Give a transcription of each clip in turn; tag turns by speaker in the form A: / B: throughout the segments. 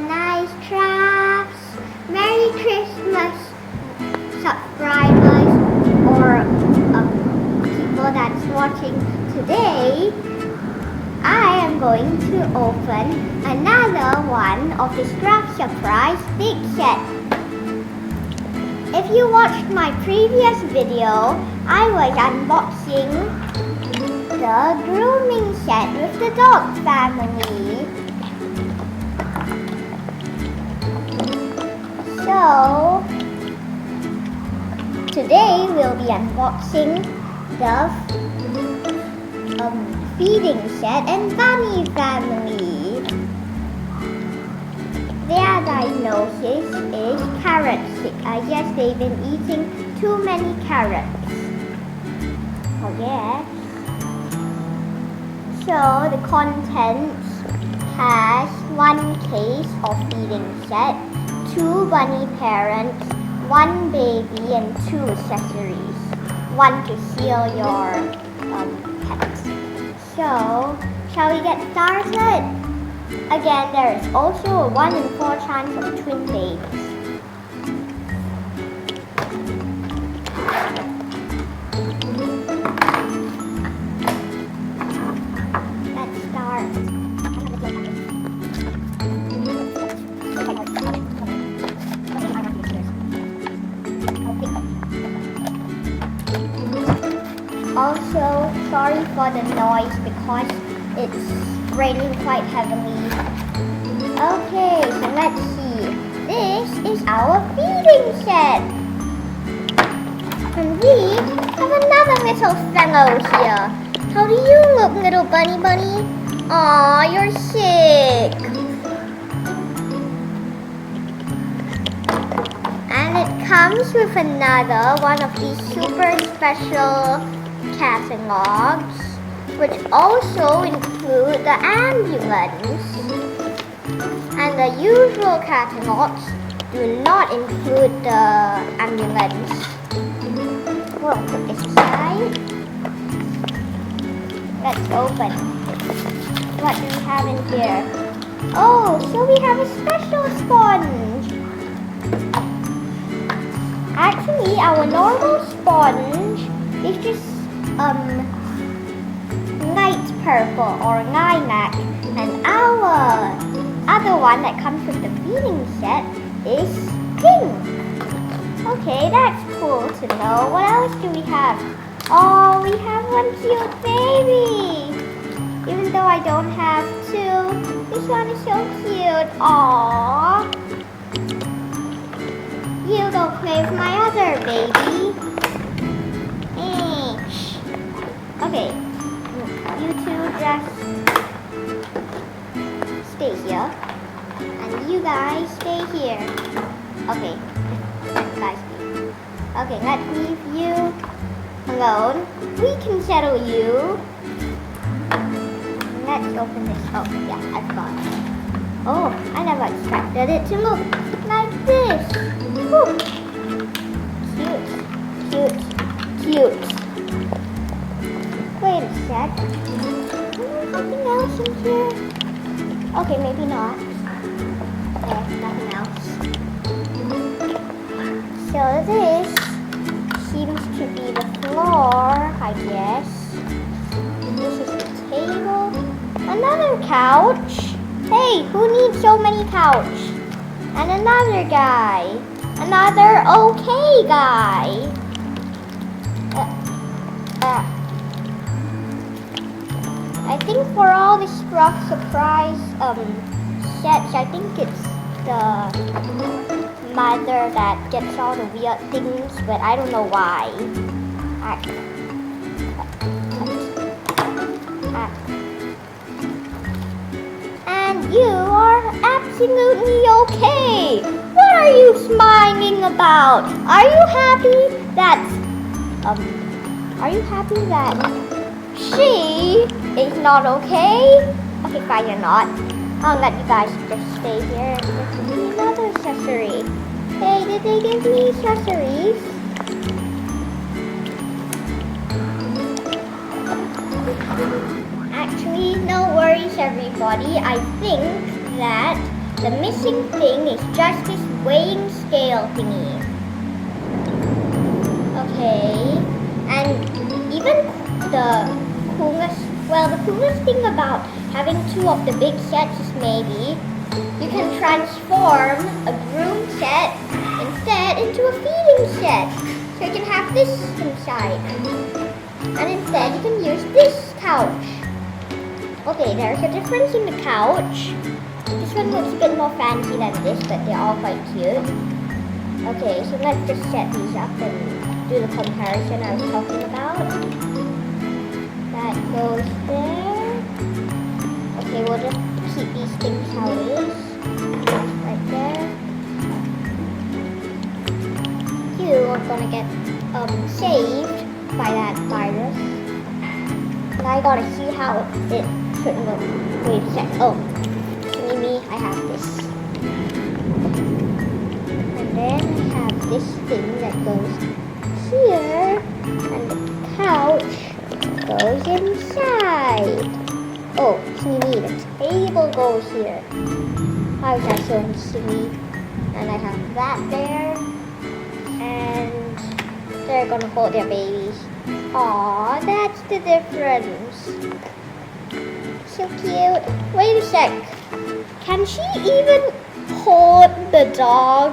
A: Nice crafts. Merry Christmas, subscribers or people that's watching today. I am going to open another one of the Scruff surprise big set. If you watched my previous video, I was unboxing the grooming set with the dog family. So, today we'll be unboxing the feeding set and bunny family. Their diagnosis is carrot sick. I guess they've been eating too many carrots. Oh yeah. So the contents has one case of feeding set, 2 bunny parents, 1 baby and 2 accessories. 1 to seal your pets. So, shall we get started? Again, there is also a 1 in 4 chance of twin babies. Let's start. Also, sorry for the noise because it's raining quite heavily. Okay, so let's see. This is our feeding set. And we have another little fellow here. How do you look, little bunny? Aw, you're sick. And it comes with another one of these super special catalogs, which also include the ambulance. And the usual catalogs do not include the ambulance. We'll put this aside. Let's open. What do we have in here? Oh, so we have a special sponge. Actually, our normal sponge is just light purple or lilac, and our other one that comes with the feeding set is pink. Okay, that's cool to know. What else do we have? Oh, we have one cute baby. Even though I don't have 2, this one is so cute. Aww. You go play with my other baby. Okay, you two just stay here, and you guys stay here. Okay, guys. Okay, let's leave you alone. We can settle you. Let's open this. Oh, yeah, I forgot. Oh, I never expected it to look like this. Whew. Cute. Wait a sec. Is there something else in here? Okay, maybe not. Okay, nothing else. So this seems to be the floor, I guess. This is the table. Another couch. Hey, who needs so many couches? And another guy. Another okay guy. I think for all the Scruff surprise sets, I think it's the mother that gets all the weird things, but I don't know why. And you are absolutely okay. What are you smiling about? Are you happy that she is not okay? Okay, fine, you're not. I'll let you guys just stay here and just see another accessory. Hey, did they give me accessories? Actually, no worries everybody. I think that the missing thing is just this weighing scale thingy. Okay, and even the coolest thing about having two of the big sets is maybe you can transform a broom set instead into a feeding set. So you can have this inside. And instead you can use this couch. Okay, there's a difference in the couch. This one looks a bit more fancy than this, but they're all quite cute. Okay, so let's just set these up and do the comparison I was talking about. That goes there. Okay, we'll just keep these things how it is. Right there. You are gonna get saved by that virus. And I gotta see how it should look. Wait a sec. Oh, me, I have this. And then I have this thing that goes here. And the couch goes inside. Oh, silly, the table goes here. How is that so silly? And I have that there. And they're gonna hold their babies. Aw, that's the difference. So cute. Wait a sec. Can she even hold the dog?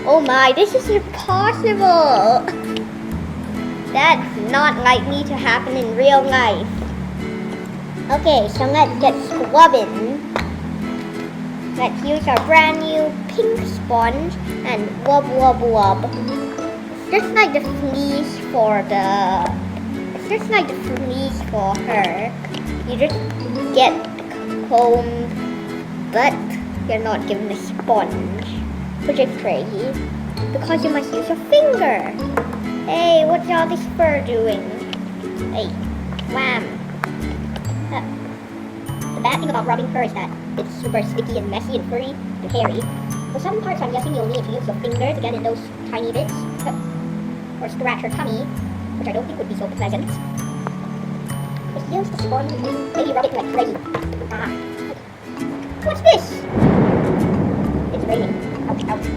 A: Oh my, this is impossible. That's not likely to happen in real life. Okay, so let's get scrubbing. Let's use our brand new pink sponge and wub wub wub. Just like the fleece for her. You just get combed, but you're not given a sponge, which is crazy because you must use your finger. Hey, what's all this fur doing? Hey, wham. The bad thing about rubbing fur is that it's super sticky and messy and furry and hairy. For some parts, I'm guessing you'll need to use your finger to get in those tiny bits. Or scratch her tummy, which I don't think would be so pleasant. Just use the sponge and maybe rub it like crazy. Ah. What's this? It's raining. Ouch, ouch.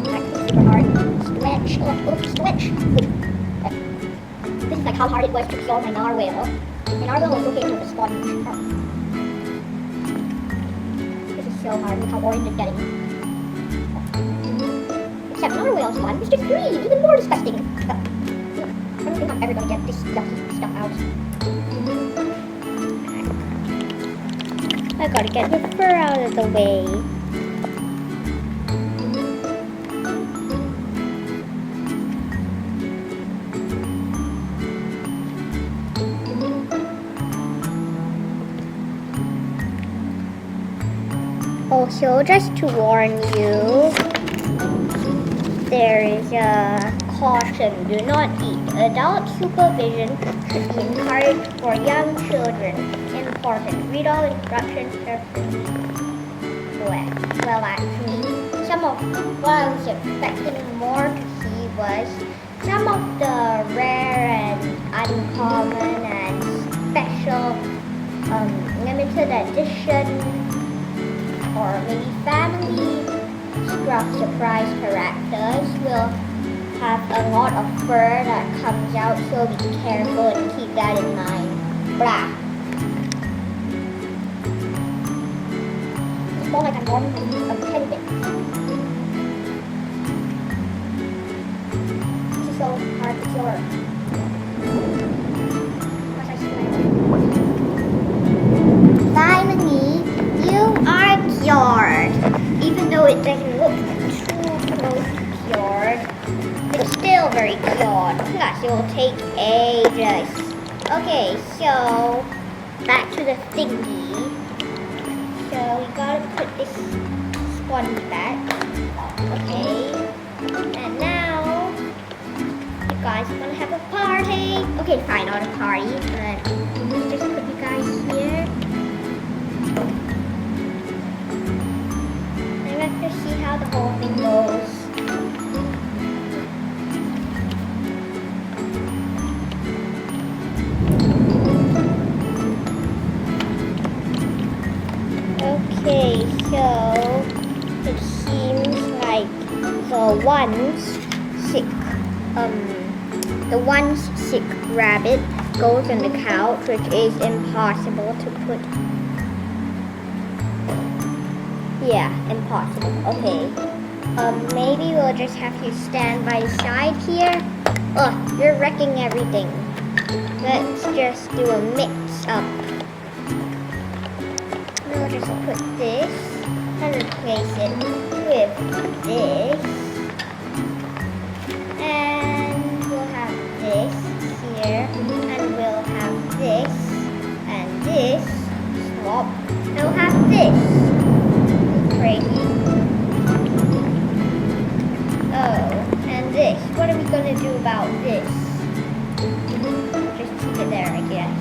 A: That's super hard. Stretch. Oh, stretch. This is like how hard it was to cure my narwhal. My narwhal was okay with the sponge. This is so hard. Look how orange it's getting. Except narwhal's fun. It's just green. Even more disgusting. I don't think I'm ever going to get this yucky stuff out. I gotta get the fur out of the way. Also, just to warn you, there is a caution. Do not eat. Adult supervision should be encouraged for young children. Important. Read all instructions carefully. Well, actually, some of what I was expecting more to see was some of the rare and uncommon and special limited edition or maybe family Scruff surprise characters will have a lot of fur that comes out, so be careful and keep that in mind. Blah. It's more like I'm warming a pendant. This is so hard to cure. Finally, you are cured. Even though it doesn't look too close to cured, it's still very cured. Plus, it will take ages. Okay, so back to the thingy. So we gotta put this sponge back. Okay, and now you guys are gonna have a party. Okay, fine, not a party, but let's just put you guys here. To see how the whole thing goes. Okay, so it seems like the one sick rabbit goes on the couch, which is impossible to put. Yeah, impossible. Okay. Maybe we'll just have to stand by the side here. Oh, you're wrecking everything. Let's just do a mix-up. We'll just put this and replace it with this. And we'll have this here. And we'll have this and this. Swap. And we'll have this. Crazy. Oh, and this. What are we gonna do about this? Just keep it there, I guess.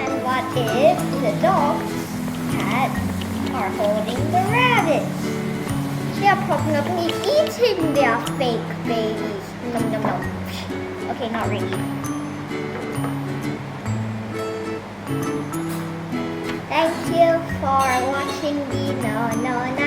A: And what if the dogs, cats, are holding the rabbits? They're probably eating their fake babies. Nom nom nom. Okay, not really. Thank you for watching the No No No